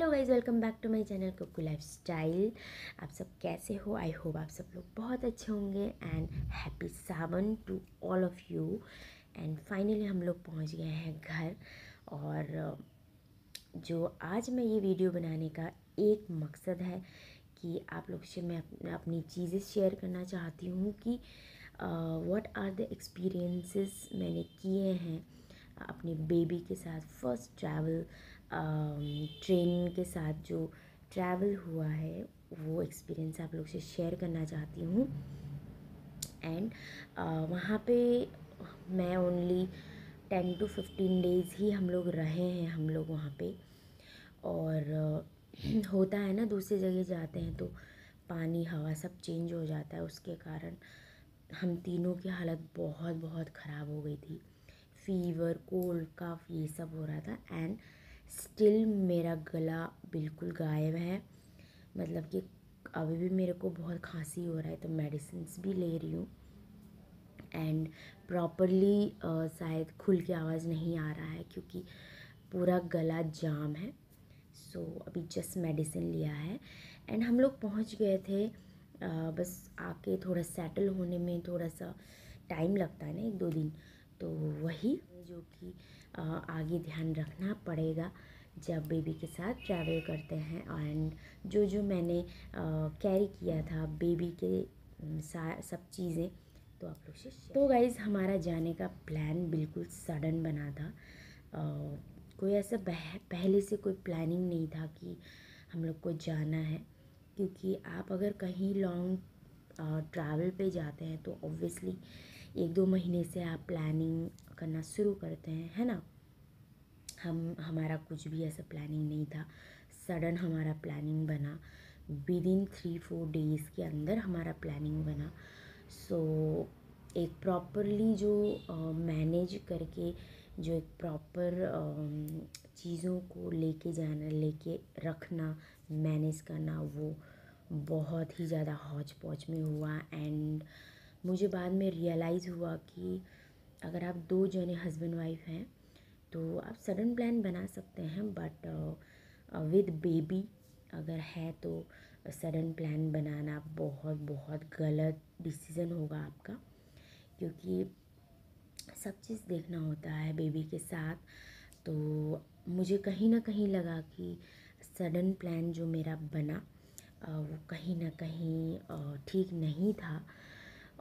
Hello guys, welcome back to my channel Kuku lifestyle. आप सब कैसे हो? आई होप आप सब लोग बहुत अच्छे होंगे and happy Sawan to all of you. And finally हम लोग पहुंच गए हैं घर। और जो आज मैं ये वीडियो बनाने का एक मकसद है कि आप लोग से मैं अपनी चीज़ें शेयर करना चाहती हूँ कि व्हाट आर द एक्सपीरियंसेस मैंने किए हैं अपने बेबी के साथ। फर्स्ट ट्रैवल ट्रेन के साथ जो ट्रैवल हुआ है वो एक्सपीरियंस आप लोग से शेयर करना चाहती हूँ। एंड वहाँ पे मैं ओनली 10 to 15 डेज़ ही हम लोग रहे हैं हम लोग वहाँ पे। और होता है ना, दूसरी जगह जाते हैं तो पानी हवा सब चेंज हो जाता है, उसके कारण हम तीनों की हालत बहुत बहुत ख़राब हो गई थी। फीवर, कोल्ड, कफ ये सब हो रहा था। एंड स्टिल मेरा गला बिल्कुल गायब है, मतलब कि अभी भी मेरे को बहुत खांसी हो रहा है, तो मेडिसिन्स भी ले रही हूँ। एंड प्रॉपरली शायद खुल के आवाज़ नहीं आ रहा है क्योंकि पूरा गला जाम है। सो अभी जस्ट मेडिसिन लिया है एंड हम लोग पहुंच गए थे। बस आके थोड़ा सेटल होने में थोड़ा सा टाइम लगता है ना, 1-2 दिन। तो वही जो कि आगे ध्यान रखना पड़ेगा जब बेबी के साथ ट्रैवल करते हैं। एंड जो जो मैंने कैरी किया था बेबी के सब चीज़ें तो आप लोग से। तो गाइज़, हमारा जाने का प्लान बिल्कुल सडन बना था। कोई ऐसा पहले से कोई प्लानिंग नहीं था कि हम लोग को जाना है, क्योंकि आप अगर कहीं लॉन्ग ट्रैवल पे जाते हैं तो ऑब्वियसली 1-2 महीने से आप प्लानिंग करना शुरू करते हैं, है ना। हमारा कुछ भी ऐसा प्लानिंग नहीं था, सडन हमारा प्लानिंग बना। विदिन 3-4 डेज़ के अंदर हमारा प्लानिंग बना। सो एक प्रॉपरली जो मैनेज करके, जो एक प्रॉपर चीज़ों को लेके जाना, लेके रखना, मैनेज करना, वो बहुत ही ज़्यादा हौच पौच में हुआ। एंड मुझे बाद में रियलाइज़ हुआ कि अगर आप 2 जने हस्बैंड वाइफ हैं तो आप सडन प्लान बना सकते हैं, बट विद बेबी अगर है तो सडन प्लान बनाना बहुत बहुत गलत डिसीज़न होगा आपका, क्योंकि सब चीज़ देखना होता है बेबी के साथ। तो मुझे कहीं ना कहीं लगा कि सडन प्लान जो मेरा बना वो कहीं ना कहीं ठीक नहीं था।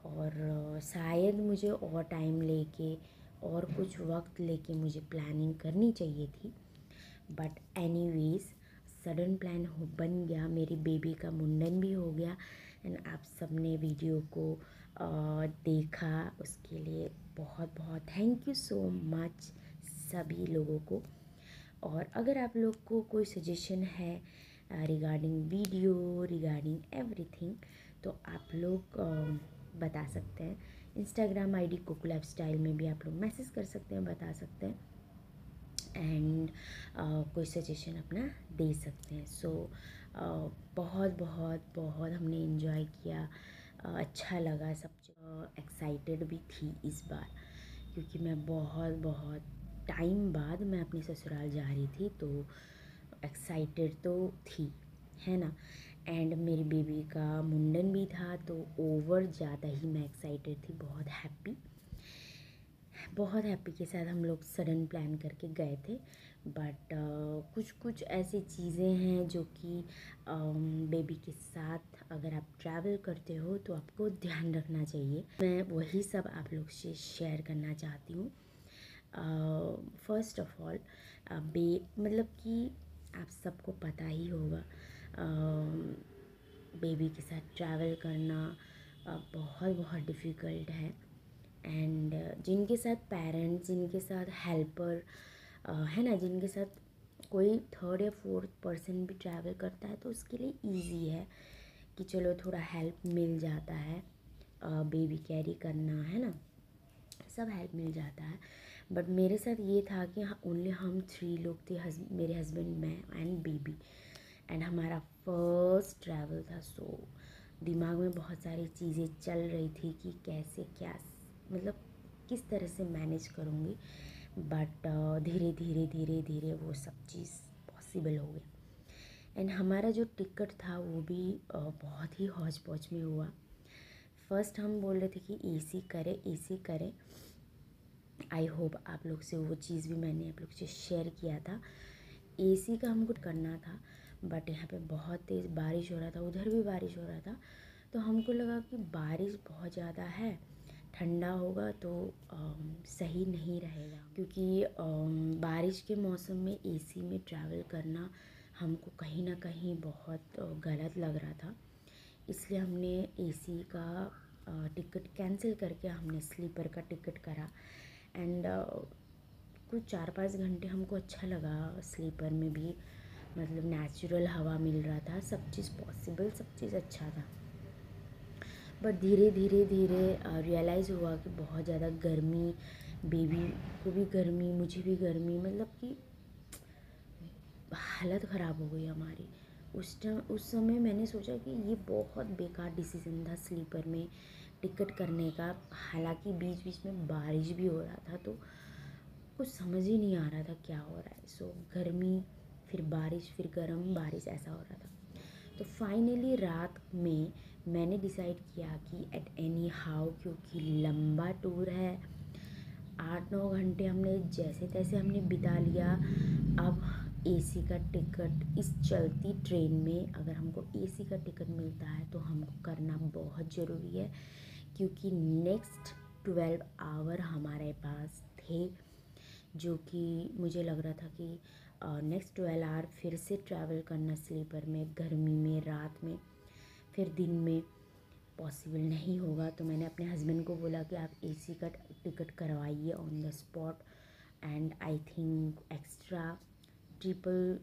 और शायद मुझे और टाइम लेके और कुछ वक्त लेके मुझे प्लानिंग करनी चाहिए थी। बट एनीवेज सडन प्लान बन गया। मेरी बेबी का मुंडन भी हो गया एंड आप सब ने वीडियो को देखा, उसके लिए बहुत बहुत थैंक यू सो मच सभी लोगों को। और अगर आप लोग को कोई सजेशन है रिगार्डिंग वीडियो, रिगार्डिंग एवरीथिंग, तो आप लोग बता सकते हैं। इंस्टाग्राम आईडी कुकू लाइफस्टाइल में भी आप लोग मैसेज कर सकते हैं, बता सकते हैं एंड कोई सजेशन अपना दे सकते हैं। सो बहुत बहुत बहुत हमने इन्जॉय किया, अच्छा लगा सब। एक्साइटेड भी थी इस बार, क्योंकि मैं बहुत बहुत टाइम बाद मैं अपने ससुराल जा रही थी, तो एक्साइटेड तो थी, है ना। एंड मेरी बेबी का मुंडन भी था, तो ओवर ज़्यादा ही मैं एक्साइटेड थी, बहुत हैप्पी के साथ हम लोग सडन प्लान करके गए थे। बट कुछ कुछ ऐसी चीज़ें हैं जो कि बेबी के साथ अगर आप ट्रैवल करते हो तो आपको ध्यान रखना चाहिए। मैं वही सब आप लोग से शेयर करना चाहती हूँ। फर्स्ट ऑफ ऑल मतलब कि आप सबको पता ही होगा, बेबी के साथ ट्रैवल करना बहुत बहुत डिफ़िकल्ट है। एंड जिनके साथ पेरेंट्स, जिनके साथ हेल्पर है ना, जिनके साथ कोई थर्ड या फोर्थ पर्सन भी ट्रैवल करता है तो उसके लिए इजी है कि चलो थोड़ा हेल्प मिल जाता है, बेबी कैरी करना, है ना, सब हेल्प मिल जाता है। बट मेरे साथ ये था कि ओनली हम 3 लोग थे, मेरे हस्बैंड, मैं एंड बेबी। एंड हमारा फर्स्ट ट्रैवल था, सो दिमाग में बहुत सारी चीज़ें चल रही थी कि कैसे क्या, मतलब किस तरह से मैनेज करूँगी। बट धीरे धीरे धीरे धीरे वो सब चीज़ पॉसिबल हो गया। एंड हमारा जो टिकट था वो भी बहुत ही हौच पौच में हुआ। फर्स्ट हम बोल रहे थे कि एसी करें। आई होप आप लोग से वो चीज़ भी मैंने आप लोग से शेयर किया था। एसी का हमको करना था, बट यहाँ पे बहुत तेज़ बारिश हो रहा था, उधर भी बारिश हो रहा था। तो हमको लगा कि बारिश बहुत ज़्यादा है, ठंडा होगा तो सही नहीं रहेगा, क्योंकि बारिश के मौसम में एसी में ट्रैवल करना हमको कहीं ना कहीं बहुत गलत लग रहा था। इसलिए हमने एसी का टिकट कैंसिल करके हमने स्लीपर का टिकट करा। एंड कुछ 4-5 घंटे हमको अच्छा लगा स्लीपर में भी, मतलब नेचुरल हवा मिल रहा था, सब चीज़ पॉसिबल, सब चीज़ अच्छा था। बट धीरे धीरे रियलाइज़ हुआ कि बहुत ज़्यादा गर्मी, बेबी को भी गर्मी, मुझे भी गर्मी, मतलब कि हालत ख़राब हो गई हमारी। उस समय मैंने सोचा कि ये बहुत बेकार डिसीज़न था स्लीपर में टिकट करने का। हालांकि बीच बीच में बारिश भी हो रहा था, तो कुछ समझ ही नहीं आ रहा था क्या हो रहा है। सो गर्मी, फिर बारिश, फिर गर्म, बारिश, ऐसा हो रहा था। तो फाइनली रात में मैंने डिसाइड किया कि एट एनी हाउ, क्योंकि लंबा टूर है, 8-9 घंटे हमने जैसे तैसे हमने बिता लिया। अब एसी का टिकट, इस चलती ट्रेन में अगर हमको एसी का टिकट मिलता है तो हमको करना बहुत ज़रूरी है, क्योंकि नेक्स्ट 12 आवर हमारे पास थे, जो कि मुझे लग रहा था कि नेक्स्ट 12 आवर फिर से ट्रैवल करना स्लीपर में, गर्मी में, रात में, फिर दिन में पॉसिबल नहीं होगा। तो मैंने अपने हस्बैंड को बोला कि आप एसी का टिकट करवाइए on the spot. And I think extra triple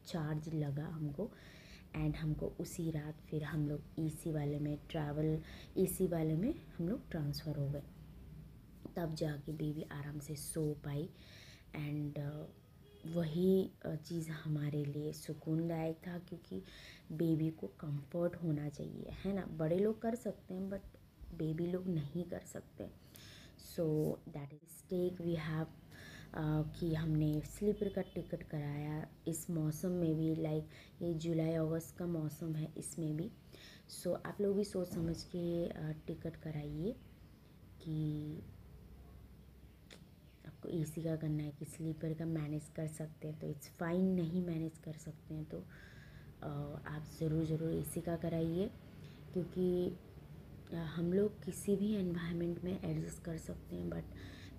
charge लगा हमको। एंड हमको उसी रात फिर हम लोग एसी वाले में हम लोग ट्रांसफ़र हो गए। तब जाके बेबी आराम से सो पाई। एंड वही चीज़ हमारे लिए सुकूनदायक था, क्योंकि बेबी को कंफर्ट होना चाहिए, है ना। बड़े लोग कर सकते हैं बट बेबी लोग नहीं कर सकते। So that is mistake we have कि हमने स्लीपर का टिकट कराया इस मौसम में भी, लाइक ये जुलाई अगस्त का मौसम है, इसमें भी। सो आप लोग भी सोच समझ के टिकट कराइए कि आपको एसी का करना है कि स्लीपर का मैनेज कर सकते हैं तो इट्स फाइन, नहीं मैनेज कर सकते हैं तो आप ज़रूर एसी का कराइए, क्योंकि हम लोग किसी भी एनवायरनमेंट में एडजस्ट कर सकते हैं, बट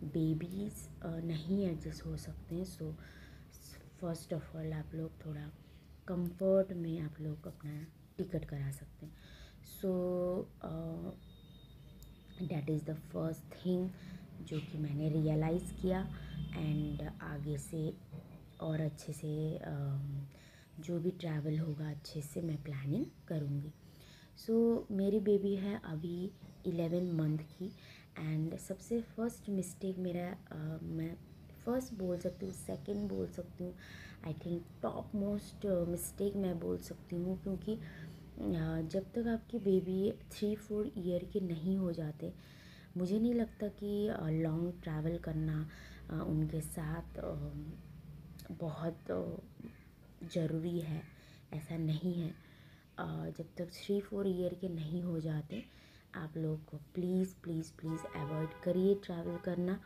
बेबीज़ नहीं एडजस्ट हो सकते हैं। सो फर्स्ट ऑफ ऑल आप लोग थोड़ा कंफर्ट में आप लोग अपना टिकट करा सकते हैं। So that is the first thing जो कि मैंने रियलाइज़ किया। एंड आगे से और अच्छे से जो भी ट्रैवल होगा अच्छे से मैं प्लानिंग करूँगी। सो मेरी बेबी है अभी 11 मंथ की। एंड सबसे फर्स्ट मिस्टेक मेरा मैं फर्स्ट बोल सकती हूँ, सेकंड बोल सकती हूँ, I think top most mistake मैं बोल सकती हूँ, क्योंकि जब तक आपकी बेबी 3-4 ईयर के नहीं हो जाते, मुझे नहीं लगता कि लॉन्ग ट्रैवल करना उनके साथ बहुत ज़रूरी है। ऐसा नहीं है। जब तक 3-4 ईयर के नहीं हो जाते, आप लोग को प्लीज़ प्लीज़ प्लीज़ अवॉइड करिए ट्रैवल करना।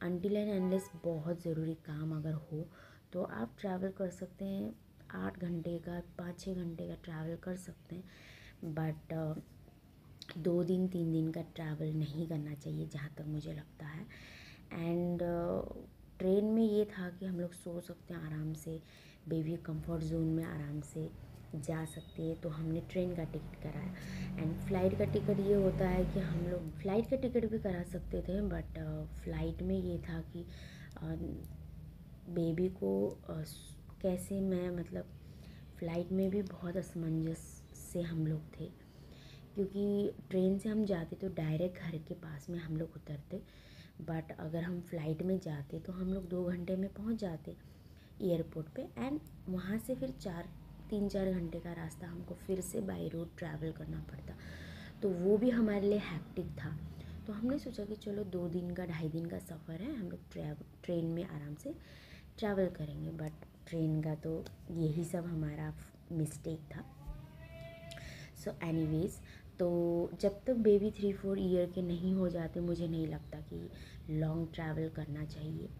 अनटिल एंड अनलेस बहुत ज़रूरी काम अगर हो तो आप ट्रैवल कर सकते हैं, 8 घंटे का, 5-6 घंटे का ट्रैवल कर सकते हैं, बट 2 दिन 3 दिन का ट्रैवल नहीं करना चाहिए जहाँ तक मुझे लगता है। एंड ट्रेन में ये था कि हम लोग सो सकते हैं आराम से, बेबी कंफर्ट जोन में आराम से जा सकते हैं, तो हमने ट्रेन का टिकट कराया। एंड फ़्लाइट का टिकट ये होता है कि हम लोग फ़्लाइट का टिकट भी करा सकते थे, बट फ़्लाइट में ये था कि बेबी को कैसे मैं, मतलब फ़्लाइट में भी बहुत असमंजस से हम लोग थे, क्योंकि ट्रेन से हम जाते तो डायरेक्ट घर के पास में हम लोग उतरते, बट अगर हम फ़्लाइट में जाते तो हम लोग 2 घंटे में पहुंच जाते एयरपोर्ट पे। एंड वहाँ से फिर 3-4 घंटे का रास्ता हमको फिर से बाई रोड ट्रैवल करना पड़ता, तो वो भी हमारे लिए हैक्टिक था। तो हमने सोचा कि चलो 2 दिन का 2.5 दिन का सफ़र है, हम लोग ट्रेन में आराम से ट्रैवल करेंगे। बट ट्रेन का तो यही सब हमारा मिस्टेक था। सो एनीवेज, तो जब तक बेबी 3-4 ईयर के नहीं हो जाते मुझे नहीं लगता कि लॉन्ग ट्रैवल करना चाहिए।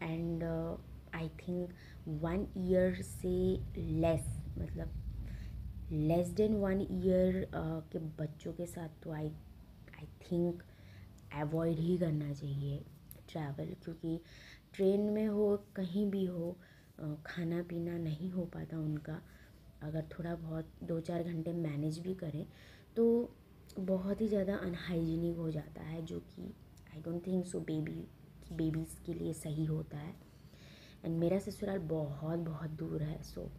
एंड आई थिंक 1 ईयर से लेस, मतलब लेस देन 1 ईयर के बच्चों के साथ तो आई थिंक अवॉइड ही करना चाहिए ट्रैवल, क्योंकि ट्रेन में हो कहीं भी हो खाना पीना नहीं हो पाता उनका। अगर थोड़ा बहुत 2-4 घंटे मैनेज भी करें तो बहुत ही ज़्यादा अनहाइजीनिक हो जाता है, जो कि I don't think so babies के लिए सही होता है। एंड मेरा ससुराल बहुत बहुत दूर है, सो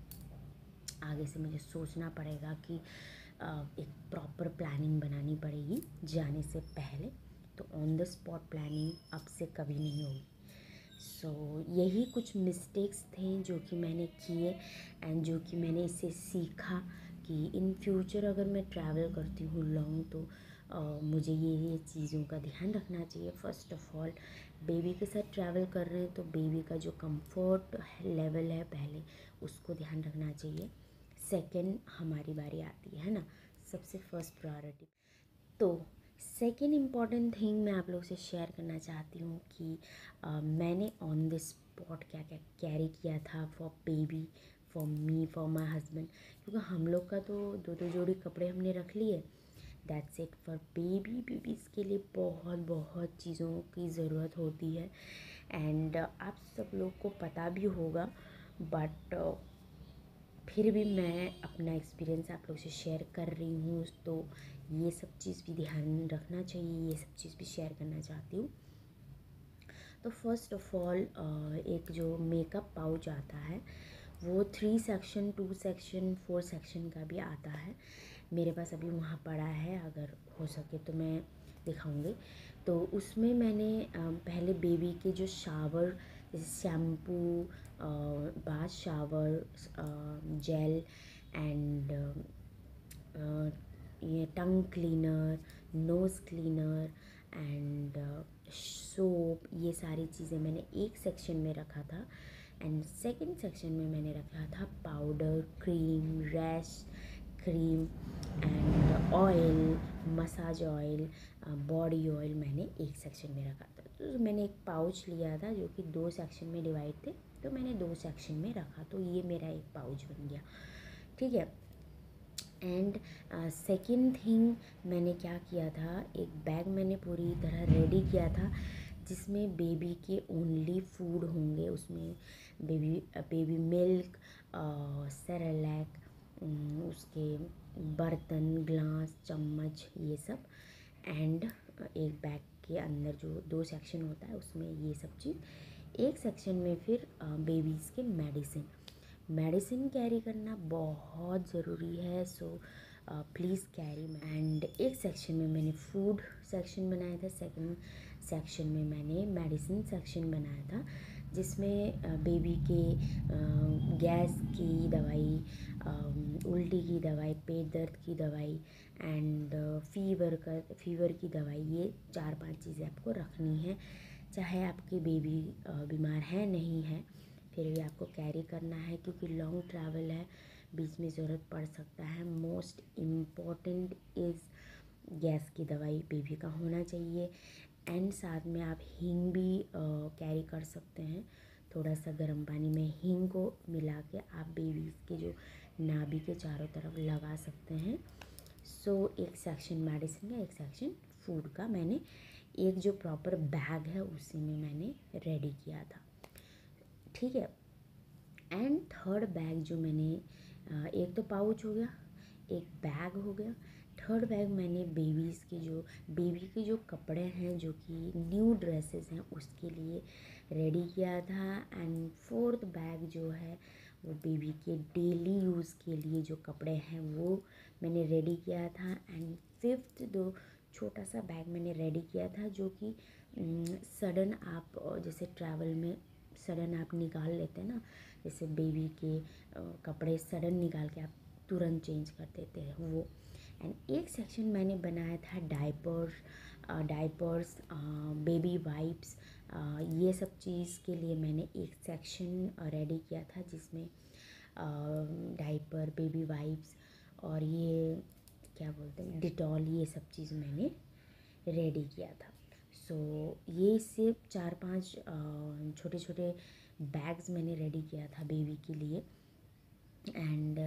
आगे से मुझे सोचना पड़ेगा कि एक प्रॉपर प्लानिंग बनानी पड़ेगी जाने से पहले। तो ऑन द स्पॉट प्लानिंग अब से कभी नहीं होगी। सो यही कुछ मिस्टेक्स थे जो कि मैंने किए एंड जो कि मैंने इससे सीखा कि इन फ्यूचर अगर मैं ट्रैवल करती हूँ लॉन्ग, तो मुझे ये चीज़ों का ध्यान रखना चाहिए। फ़र्स्ट ऑफ़ ऑल बेबी के साथ ट्रैवल कर रहे हैं तो बेबी का जो कंफर्ट लेवल है पहले उसको ध्यान रखना चाहिए। सेकंड हमारी बारी आती है ना, सबसे फर्स्ट प्रायोरिटी। तो सेकेंड इम्पॉर्टेंट थिंग मैं आप लोगों से शेयर करना चाहती हूँ कि मैंने ऑन द स्पॉट क्या क्या कैरी किया था for baby, for me, for my husband. क्योंकि हम लोग का तो 2-2 जोड़ी कपड़े हमने रख लिए, दैट्स इट। फॉर बेबीज़ के लिए बहुत बहुत चीज़ों की ज़रूरत होती है एंड आप सब लोग को पता भी होगा, बट फिर भी मैं अपना एक्सपीरियंस आप लोग से शेयर कर रही हूँ। तो ये सब चीज़ भी ध्यान रखना चाहिए, ये सब चीज़ भी शेयर करना चाहती हूँ। तो फर्स्ट ऑफ़ ऑल एक जो मेकअप पाउच आता है वो 3 सेक्शन, 2 सेक्शन, 4 सेक्शन का भी आता है। मेरे पास अभी वहाँ पड़ा है, अगर हो सके तो मैं दिखाऊंगी। तो उसमें मैंने पहले बेबी के जो शावर, जैसे shampoo, bath shower gel and ये tongue cleaner, nose cleaner and soap, ये सारी चीज़ें मैंने एक सेक्शन में रखा था। एंड सेकंड सेक्शन में मैंने रखा था powder, cream, rash cream and oil, massage oil, body oil मैंने एक सेक्शन में रखा था। तो मैंने एक पाउच लिया था जो कि 2 सेक्शन में डिवाइड थे, तो मैंने 2 सेक्शन में रखा, तो ये मेरा एक पाउच बन गया, ठीक है। एंड सेकंड थिंग मैंने क्या किया था, एक बैग मैंने पूरी तरह रेडी किया था जिसमें बेबी के ओनली फूड होंगे। उसमें बेबी मिल्क, सेरेलैक, उसके बर्तन, ग्लास, चम्मच, ये सब। एंड एक बैग के अंदर जो 2 सेक्शन होता है उसमें ये सब चीज़। एक सेक्शन में फिर बेबीज़ के मेडिसिन कैरी करना बहुत ज़रूरी है, सो प्लीज़ कैरी। एंड एक सेक्शन में मैंने फूड सेक्शन बनाया था, सेकंड सेक्शन में मैंने मेडिसिन सेक्शन बनाया था जिसमें बेबी के गैस की दवाई, उल्टी की दवाई, पेट दर्द की दवाई एंड फीवर की दवाई, ये 4-5 चीज़ें आपको रखनी है। चाहे आपकी बेबी बीमार है नहीं है, फिर भी आपको कैरी करना है क्योंकि लॉन्ग ट्रैवल है, बीच में ज़रूरत पड़ सकता है। मोस्ट इम्पॉर्टेंट इज़ गैस की दवाई बेबी का होना चाहिए। एंड साथ में आप हींग भी कैरी कर सकते हैं। थोड़ा सा गर्म पानी में हींग को मिला के आप बेबी के जो नाभि के चारों तरफ लगा सकते हैं। सो एक सेक्शन मेडिसिन का, एक सेक्शन फूड का मैंने एक जो प्रॉपर बैग है उसी में मैंने रेडी किया था, ठीक है। एंड थर्ड बैग जो मैंने एक तो पाउच हो गया, एक बैग हो गया, थर्ड बैग मैंने बेबी के जो कपड़े हैं जो कि न्यू ड्रेसेस हैं उसके लिए रेडी किया था। एंड फोर्थ बैग जो है वो बेबी के डेली यूज़ के लिए जो कपड़े हैं वो मैंने रेडी किया था। एंड फिफ्थ दो छोटा सा बैग मैंने रेडी किया था जो कि सडन आप जैसे ट्रैवल में सडन आप निकाल लेते हैं ना, जैसे बेबी के कपड़े सडन निकाल के आप तुरंत चेंज कर देते हैं वो। एंड एक सेक्शन मैंने बनाया था डायपर्स, बेबी वाइप्स, ये सब चीज़ के लिए मैंने एक सेक्शन रेडी किया था जिसमें डाइपर, बेबी वाइप्स और ये क्या बोलते हैं डिटॉल, ये सब चीज़ मैंने रेडी किया था। सो ये सिर्फ 4-5 छोटे छोटे बैग्स मैंने रेडी किया था बेबी के लिए एंड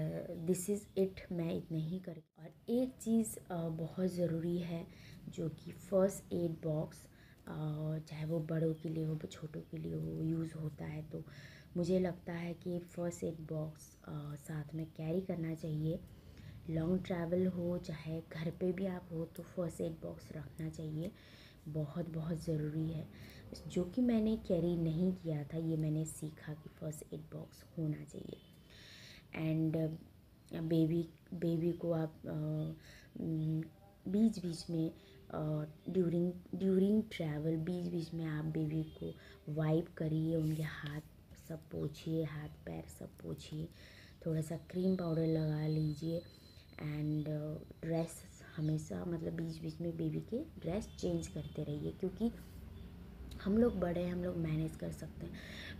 दिस इज़ इट। मैं इतने ही कर और एक चीज़ बहुत ज़रूरी है जो कि फ़र्स्ट एड बॉक्स, चाहे वो बड़ों के लिए हो छोटों के लिए हो, यूज़ होता है। तो मुझे लगता है कि फ़र्स्ट एड बॉक्स साथ में कैरी करना चाहिए। लॉन्ग ट्रैवल हो चाहे घर पे भी आप हो तो फ़र्स्ट एड बॉक्स रखना चाहिए, बहुत बहुत ज़रूरी है। जो कि मैंने कैरी नहीं किया था, ये मैंने सीखा कि फ़र्स्ट एड बॉक्स होना चाहिए। एंड बेबी को आप बीच बीच में ड्यूरिंग ट्रैवल बीच बीच में आप बेबी को वाइप करिए, उनके हाथ सब पोछिए, हाथ पैर सब पोछिए, थोड़ा सा क्रीम पाउडर लगा लीजिए एंड ड्रेस हमेशा मतलब बीच बीच में बेबी के ड्रेस चेंज करते रहिए, क्योंकि हम लोग बड़े हैं, हम लोग मैनेज कर सकते हैं,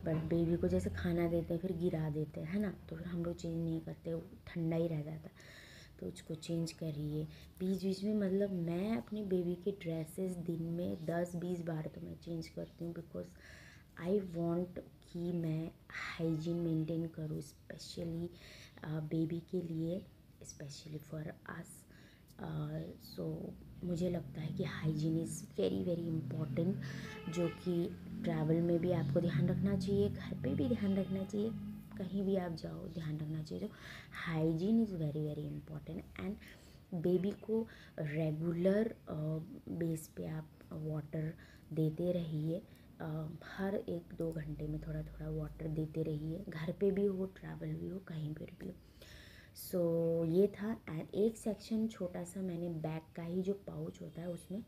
बट बेबी को जैसे खाना देते हैं फिर गिरा देते हैं, है ना, तो फिर हम लोग चेंज नहीं करते, वो ठंडा ही रह जाता है। तो उसको चेंज करिए बीच बीच में। मतलब मैं अपनी बेबी के ड्रेसेस दिन में 10-20 बार तो मैं चेंज करती हूँ, बिकॉज आई वॉन्ट कि मैं हाइजीन मेंटेन करूँ, स्पेशली बेबी के लिए, स्पेशली फॉर अस। सो मुझे लगता है कि hygiene is very very important, जो कि ट्रैवल में भी आपको ध्यान रखना चाहिए, घर पे भी ध्यान रखना चाहिए, कहीं भी आप जाओ ध्यान रखना चाहिए। तो hygiene is very very important and baby को रेगुलर बेस पे आप वाटर देते रहिए, हर 1-2 घंटे में थोड़ा थोड़ा वाटर देते रहिए, घर पे भी हो, ट्रैवल भी हो, कहीं पर भी हो। सो ये था। एंड एक सेक्शन छोटा सा मैंने बैग का ही जो पाउच होता है उसमें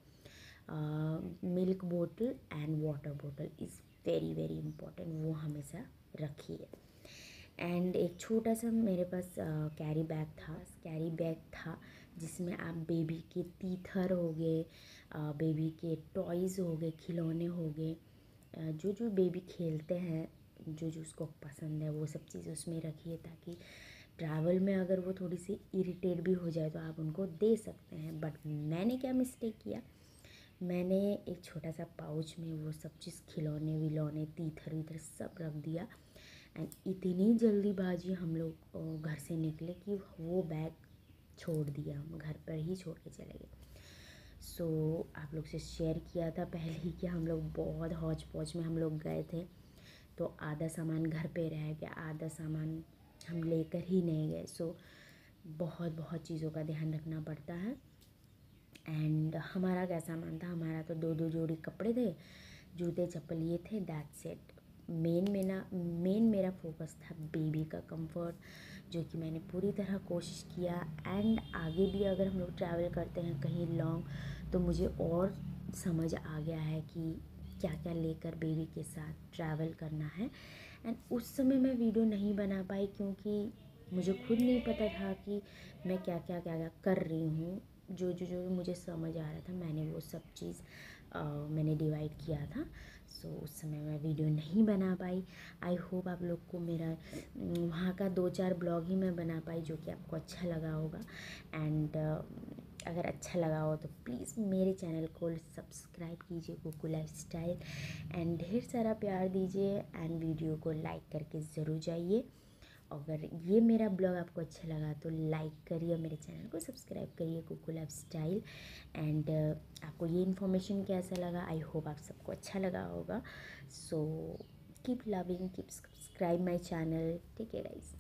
मिल्क बोतल एंड वाटर बोतल इज़ वेरी वेरी इम्पॉर्टेंट, वो हमेशा रखिए। एंड एक छोटा सा मेरे पास कैरी बैग था जिसमें आप बेबी के टीथर हो गए, बेबी के टॉयज़ हो गए, खिलौने हो गए, जो जो बेबी खेलते हैं, जो जो उसको पसंद है वो सब चीज़ उसमें रखिए, ताकि ट्रैवल में अगर वो थोड़ी सी इरिटेट भी हो जाए तो आप उनको दे सकते हैं। बट मैंने क्या मिस्टेक किया, मैंने एक छोटा सा पाउच में वो सब चीज़ खिलौने विलौने तीथर वीथर सब रख दिया एंड इतनी जल्दीबाजी हम लोग घर से निकले कि वो बैग छोड़ दिया, हम घर पर ही छोड़ के चले गए। सो आप लोग से शेयर किया था पहले ही कि हम लोग बहुत हौच पौच में हम लोग गए थे, तो आधा सामान घर पे रह गया, आधा सामान हम लेकर ही नहीं गए। सो बहुत बहुत चीज़ों का ध्यान रखना पड़ता है। एंड हमारा क्या सामान था, हमारा तो 2-2 जोड़ी कपड़े थे, जूते चप्पल ये थे, दैट्स इट। मेन मेरा फोकस था बेबी का कंफर्ट, जो कि मैंने पूरी तरह कोशिश किया। एंड आगे भी अगर हम लोग ट्रैवल करते हैं कहीं लॉन्ग, तो मुझे और समझ आ गया है कि क्या क्या लेकर बेबी के साथ ट्रैवल करना है। एंड उस समय मैं वीडियो नहीं बना पाई क्योंकि मुझे खुद नहीं पता था कि मैं क्या क्या क्या क्या कर रही हूँ। जो मुझे समझ आ रहा था मैंने वो सब चीज़ मैंने डिवाइड किया था। सो उस समय मैं वीडियो नहीं बना पाई। आई होप आप लोग को मेरा वहाँ का 2-4 ब्लॉग ही मैं बना पाई जो कि आपको अच्छा लगा होगा। एंड अगर अच्छा लगा हो तो प्लीज़ मेरे चैनल को सब्सक्राइब कीजिए, कुकू लाइफस्टाइल, एंड ढेर सारा प्यार दीजिए एंड वीडियो को लाइक करके ज़रूर जाइए। अगर ये मेरा ब्लॉग आपको अच्छा लगा तो लाइक करिए, मेरे चैनल को सब्सक्राइब करिए कुकू लाइफस्टाइल। एंड आपको ये इन्फॉर्मेशन कैसा लगा, आई होप आप सबको अच्छा लगा होगा। So keep loving, keep subscribe my channel. Take care guys.